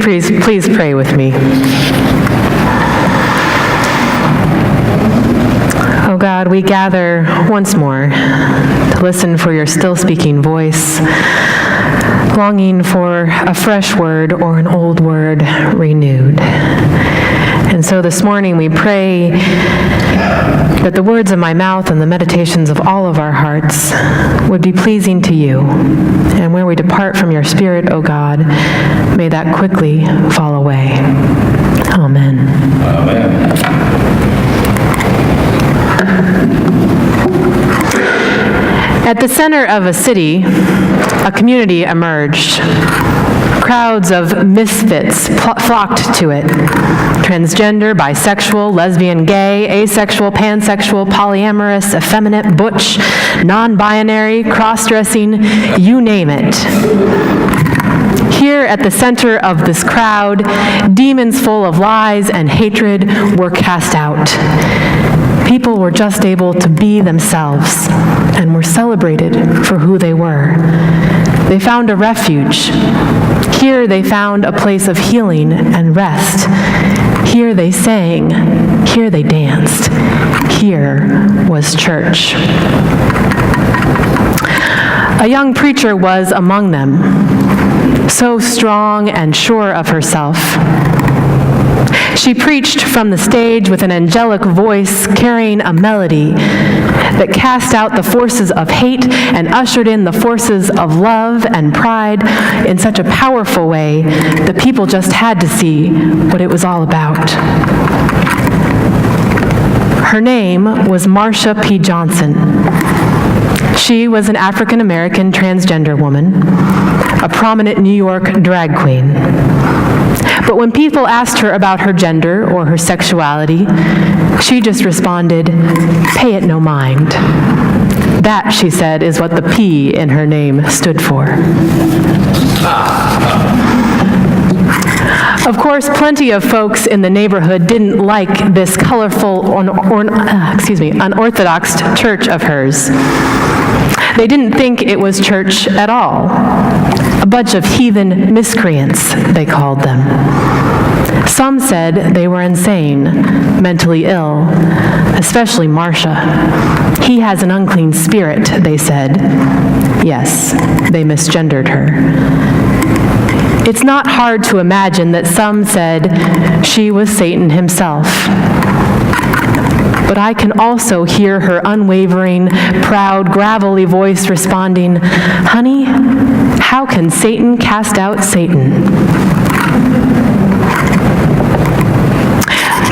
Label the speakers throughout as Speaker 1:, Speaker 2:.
Speaker 1: Please pray with me. Oh God, we gather once more to listen for your still speaking voice, longing for a fresh word or an old word renewed. And so this morning we pray that the words of my mouth and the meditations of all of our hearts would be pleasing to you. And where we depart from your Spirit, O God, may that quickly fall away. Amen.
Speaker 2: Amen.
Speaker 1: At the center of a city, a community emerged. Crowds of misfits flocked to it. Transgender, bisexual, lesbian, gay, asexual, pansexual, polyamorous, effeminate, butch, non-binary, cross-dressing, you name it. Here at the center of this crowd, demons full of lies and hatred were cast out. People were just able to be themselves and were celebrated for who they were. They found a refuge. Here they found a place of healing and rest. Here they sang. Here they danced. Here was church. A young preacher was among them, so strong and sure of herself. She preached from the stage with an angelic voice, carrying a melody that cast out the forces of hate and ushered in the forces of love and pride in such a powerful way that people just had to see what it was all about. Her name was Marsha P. Johnson. She was an African-American transgender woman, a prominent New York drag queen. But when people asked her about her gender or her sexuality, she just responded, "Pay it no mind." That, she said, is what the P in her name stood for. Of course, plenty of folks in the neighborhood didn't like this colorful, unorthodox church of hers. They didn't think it was church at all. A bunch of heathen miscreants, they called them. Some said they were insane, mentally ill, especially Marsha. He has an unclean spirit, they said. Yes, they misgendered her. It's not hard to imagine that some said she was Satan himself. But I can also hear her unwavering, proud, gravelly voice responding, "Honey, how can Satan cast out Satan?"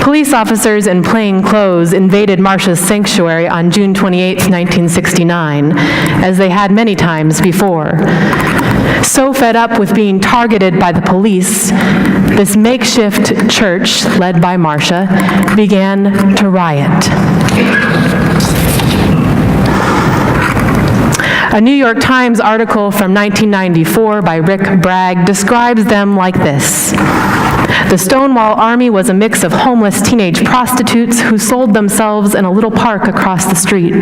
Speaker 1: Police officers in plain clothes invaded Marsha's sanctuary on June 28, 1969, as they had many times before. So fed up with being targeted by the police, this makeshift church, led by Marsha, began to riot. A New York Times article from 1994 by Rick Bragg describes them like this. The Stonewall Army was a mix of homeless teenage prostitutes who sold themselves in a little park across the street.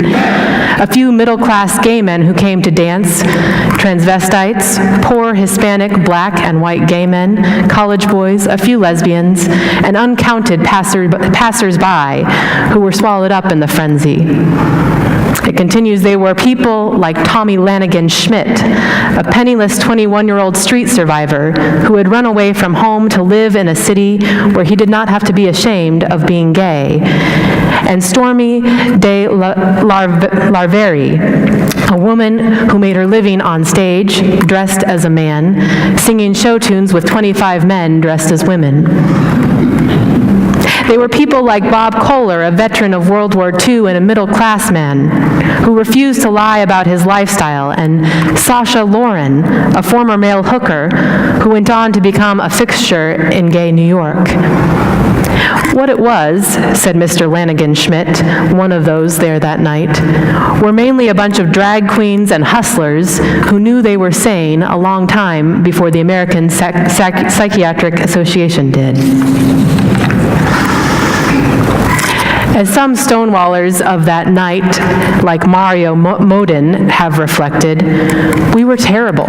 Speaker 1: A few middle-class gay men who came to dance, transvestites, poor Hispanic, black, and white gay men, college boys, a few lesbians, and uncounted passers-by who were swallowed up in the frenzy. It continues, they were people like Tommy Lanigan Schmidt, a penniless 21-year-old street survivor who had run away from home to live in a city where he did not have to be ashamed of being gay, and Stormy de Larveri, a woman who made her living on stage, dressed as a man, singing show tunes with 25 men dressed as women. They were people like Bob Kohler, a veteran of World War II and a middle-class man, who refused to lie about his lifestyle, and Sasha Loren, a former male hooker, who went on to become a fixture in gay New York. What it was, said Mr. Lanigan Schmidt, one of those there that night, were mainly a bunch of drag queens and hustlers who knew they were sane a long time before the American Psychiatric Association did. As some Stonewallers of that night, like Mario Modin, have reflected, we were terrible,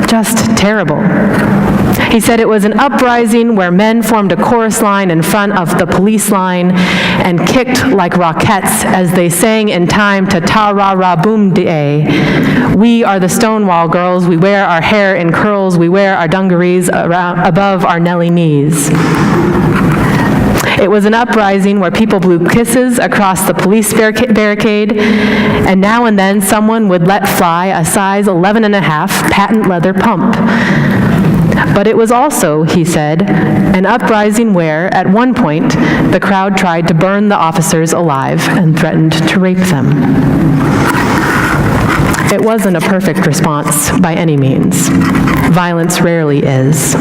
Speaker 1: just terrible. He said it was an uprising where men formed a chorus line in front of the police line and kicked like rockets as they sang in time to Ta-ra-ra-boom-day. We are the Stonewall girls. We wear our hair in curls. We wear our dungarees above our Nelly knees. It was an uprising where people blew kisses across the police barricade, and now and then someone would let fly a size 11.5 patent leather pump. But it was also, he said, an uprising where, at one point, the crowd tried to burn the officers alive and threatened to rape them. It wasn't a perfect response by any means. Violence rarely is.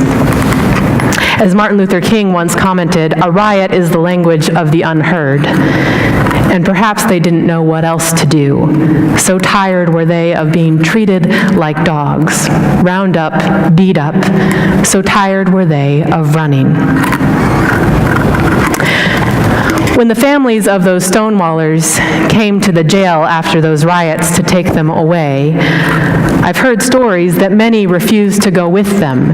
Speaker 1: As Martin Luther King once commented, a riot is the language of the unheard. And perhaps they didn't know what else to do. So tired were they of being treated like dogs, round up, beat up. So tired were they of running. When the families of those Stonewallers came to the jail after those riots to take them away, I've heard stories that many refused to go with them,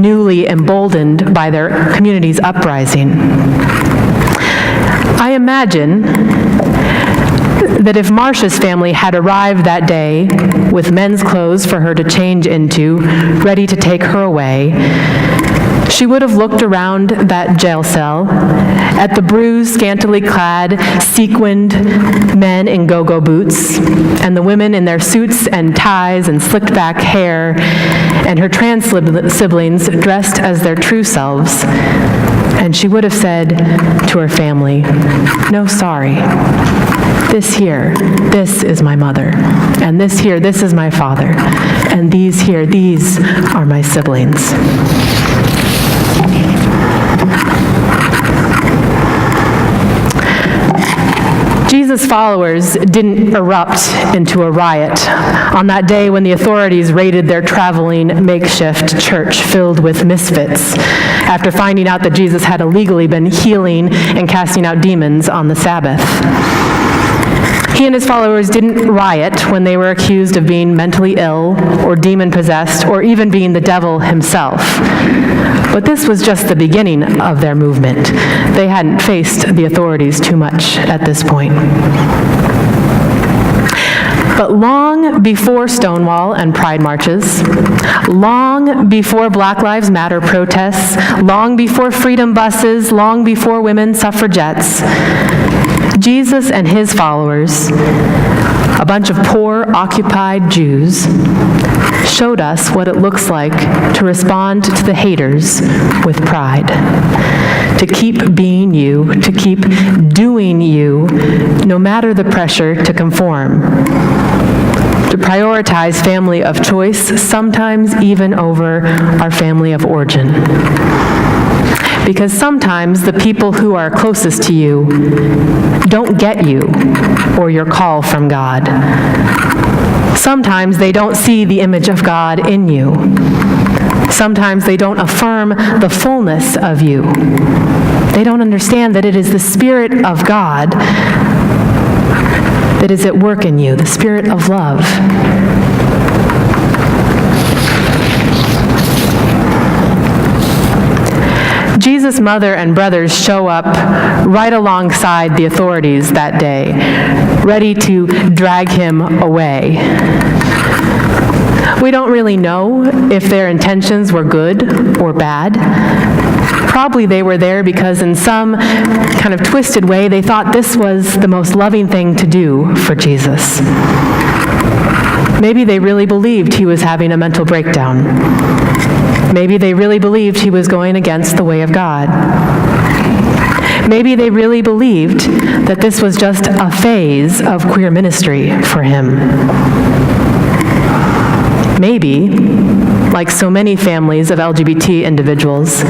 Speaker 1: newly emboldened by their community's uprising. I imagine that if Marcia's family had arrived that day with men's clothes for her to change into, ready to take her away, she would have looked around that jail cell at the bruised, scantily clad, sequined men in go-go boots, and the women in their suits and ties and slicked back hair, and her trans siblings dressed as their true selves. And she would have said to her family, "No, sorry. This here, this is my mother. And this here, this is my father. And these here, these are my siblings." Jesus' followers didn't erupt into a riot on that day when the authorities raided their traveling makeshift church filled with misfits after finding out that Jesus had illegally been healing and casting out demons on the Sabbath. He and his followers didn't riot when they were accused of being mentally ill or demon-possessed or even being the devil himself. But this was just the beginning of their movement. They hadn't faced the authorities too much at this point. But long before Stonewall and Pride marches, long before Black Lives Matter protests, long before freedom buses, long before women suffragettes, Jesus and his followers, a bunch of poor, occupied Jews, showed us what it looks like to respond to the haters with pride, to keep being you, to keep doing you, no matter the pressure to conform, to prioritize family of choice, sometimes even over our family of origin. Because sometimes the people who are closest to you don't get you or your call from God. Sometimes they don't see the image of God in you. Sometimes they don't affirm the fullness of you. They don't understand that it is the Spirit of God that is at work in you, the Spirit of love. Jesus' mother and brothers show up right alongside the authorities that day, ready to drag him away. We don't really know if their intentions were good or bad. Probably they were there because in some kind of twisted way, they thought this was the most loving thing to do for Jesus. Maybe they really believed he was having a mental breakdown. Maybe they really believed he was going against the way of God. Maybe they really believed that this was just a phase of queer ministry for him. Maybe, like so many families of LGBT individuals,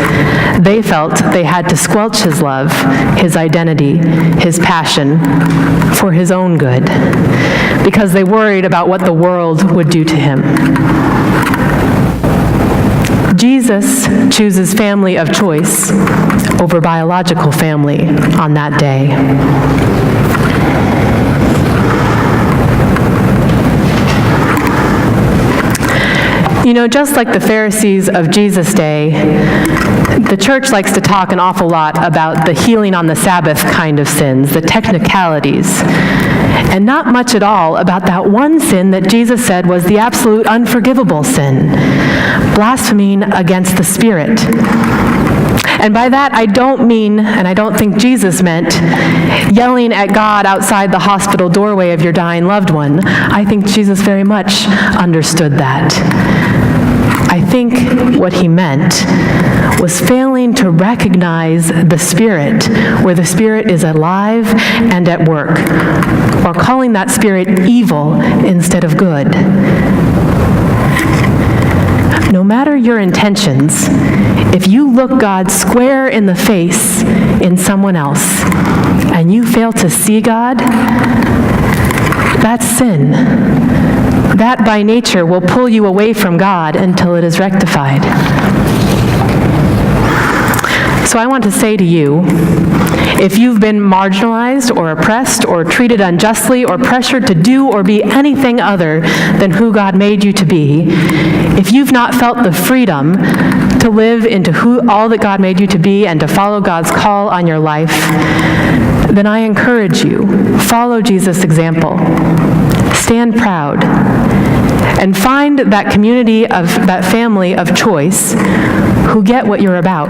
Speaker 1: they felt they had to squelch his love, his identity, his passion for his own good, because they worried about what the world would do to him. Jesus chooses family of choice over biological family on that day. You know, just like the Pharisees of Jesus' day, the church likes to talk an awful lot about the healing on the Sabbath kind of sins, the technicalities, and not much at all about that one sin that Jesus said was the absolute unforgivable sin, blaspheming against the Spirit. And by that, I don't mean, and I don't think Jesus meant, yelling at God outside the hospital doorway of your dying loved one. I think Jesus very much understood that. I think what he meant was failing to recognize the Spirit, where the Spirit is alive and at work, or calling that Spirit evil instead of good. No matter your intentions, if you look God square in the face in someone else and you fail to see God, that's sin. That by nature will pull you away from God until it is rectified. So I want to say to you, if you've been marginalized or oppressed or treated unjustly or pressured to do or be anything other than who God made you to be, if you've not felt the freedom to live into all that God made you to be and to follow God's call on your life, then I encourage you, follow Jesus' example. Stand proud and find that community of that family of choice who get what you're about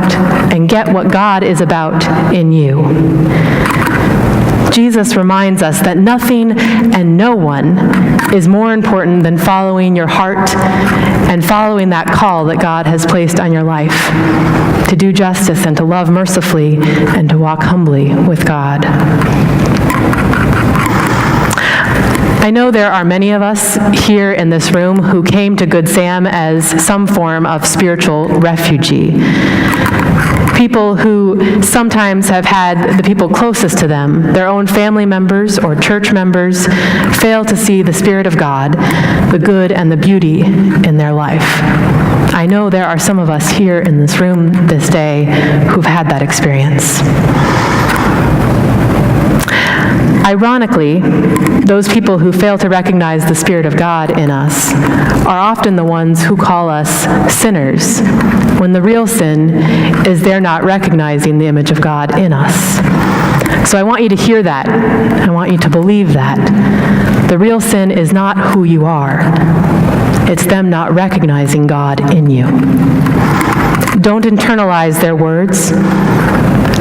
Speaker 1: and get what God is about in you. Jesus reminds us that nothing and no one is more important than following your heart and following that call that God has placed on your life to do justice and to love mercifully and to walk humbly with God. I know there are many of us here in this room who came to Good Sam as some form of spiritual refugee. People who sometimes have had the people closest to them, their own family members or church members, fail to see the Spirit of God, the good and the beauty in their life. I know there are some of us here in this room this day who've had that experience. Ironically, those people who fail to recognize the Spirit of God in us are often the ones who call us sinners, when the real sin is they're not recognizing the image of God in us. So I want you to hear that. I want you to believe that. The real sin is not who you are. It's them not recognizing God in you. Don't internalize their words.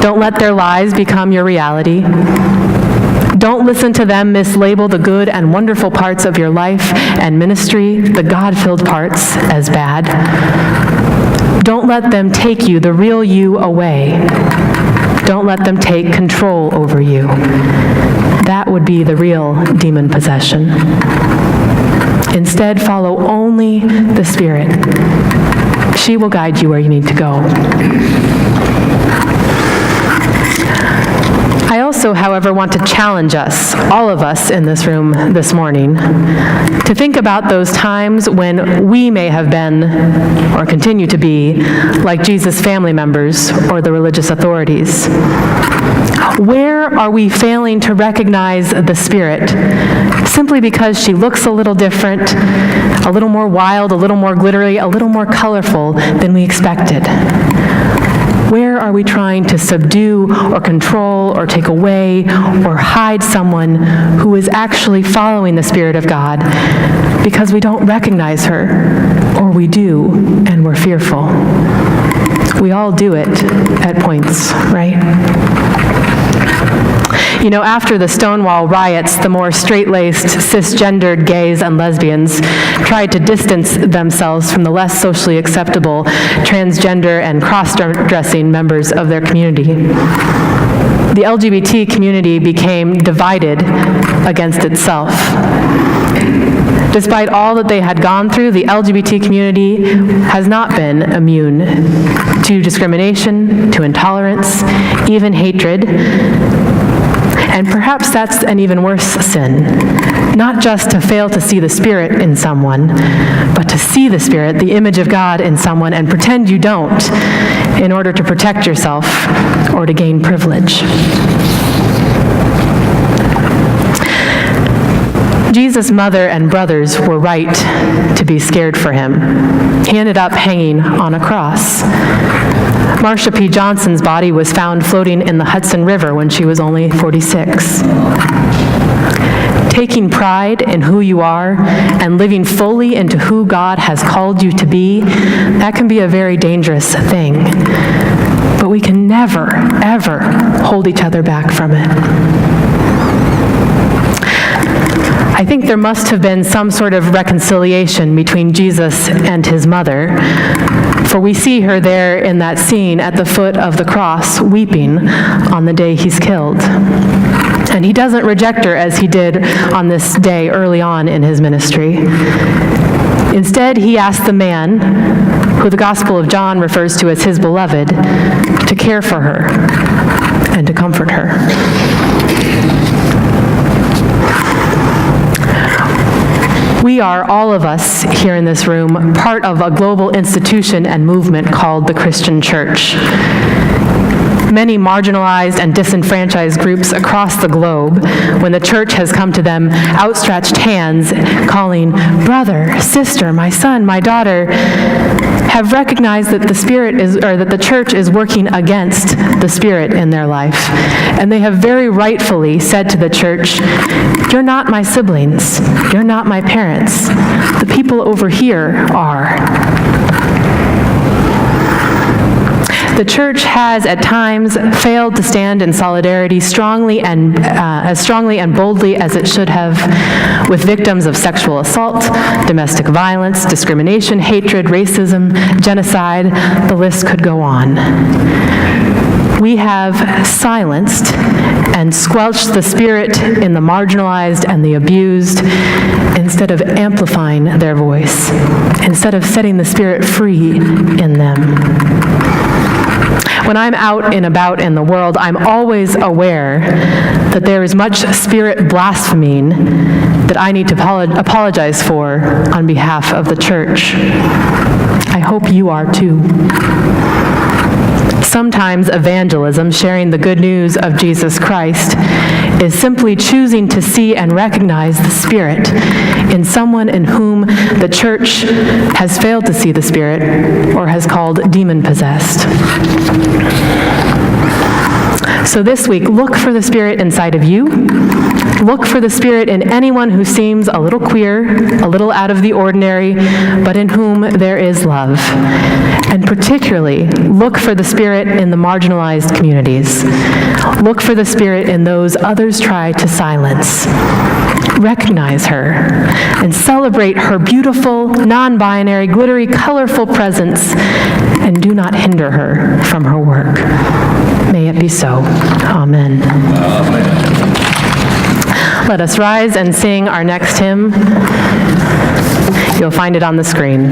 Speaker 1: Don't let their lies become your reality. Don't listen to them mislabel the good and wonderful parts of your life and ministry, the God-filled parts, as bad. Don't let them take you, the real you, away. Don't let them take control over you. That would be the real demon possession. Instead, follow only the Spirit. She will guide you where you need to go. I also, however, want to challenge us, all of us in this room this morning, to think about those times when we may have been, or continue to be, like Jesus' family members or the religious authorities. Where are we failing to recognize the Spirit simply because she looks a little different, a little more wild, a little more glittery, a little more colorful than we expected? Where are we trying to subdue or control or take away or hide someone who is actually following the Spirit of God because we don't recognize her, or we do and we're fearful? We all do it at points, right? You know, after the Stonewall riots, the more straight-laced, cisgendered gays and lesbians tried to distance themselves from the less socially acceptable transgender and cross-dressing members of their community. The LGBT community became divided against itself. Despite all that they had gone through, the LGBT community has not been immune to discrimination, to intolerance, even hatred. And perhaps that's an even worse sin. Not just to fail to see the Spirit in someone, but to see the Spirit, the image of God in someone, and pretend you don't in order to protect yourself or to gain privilege. Jesus' mother and brothers were right to be scared for him. He ended up hanging on a cross. Marsha P. Johnson's body was found floating in the Hudson River when she was only 46. Taking pride in who you are and living fully into who God has called you to be, that can be a very dangerous thing. But we can never, ever hold each other back from it. I think there must have been some sort of reconciliation between Jesus and his mother, for we see her there in that scene at the foot of the cross, weeping on the day he's killed. And he doesn't reject her as he did on this day early on in his ministry. Instead, he asked the man, who the Gospel of John refers to as his beloved, to care for her and to comfort her. We are, all of us here in this room, part of a global institution and movement called the Christian Church. Many marginalized and disenfranchised groups across the globe, when the church has come to them, outstretched hands, calling, brother, sister, my son, my daughter, have recognized that the church is working against the Spirit in their life. And they have very rightfully said to the church, you're not my siblings, you're not my parents. The people over here are. The church has at times failed to stand in solidarity as strongly and boldly as it should have with victims of sexual assault, domestic violence, discrimination, hatred, racism, genocide. The list could go on. We have silenced and squelched the Spirit in the marginalized and the abused instead of amplifying their voice, instead of setting the Spirit free in them. When I'm out and about in the world, I'm always aware that there is much Spirit blaspheming that I need to apologize for on behalf of the church. I hope you are too. Sometimes evangelism, sharing the good news of Jesus Christ, is simply choosing to see and recognize the Spirit in someone in whom the church has failed to see the Spirit or has called demon-possessed. So this week, look for the Spirit inside of you. Look for the Spirit in anyone who seems a little queer, a little out of the ordinary, but in whom there is love. And particularly, look for the Spirit in the marginalized communities. Look for the Spirit in those others try to silence. Recognize her and celebrate her beautiful, non-binary, glittery, colorful presence, and do not hinder her from her work. May it be so. Amen. Let us rise and sing our next hymn. You'll find it on the screen.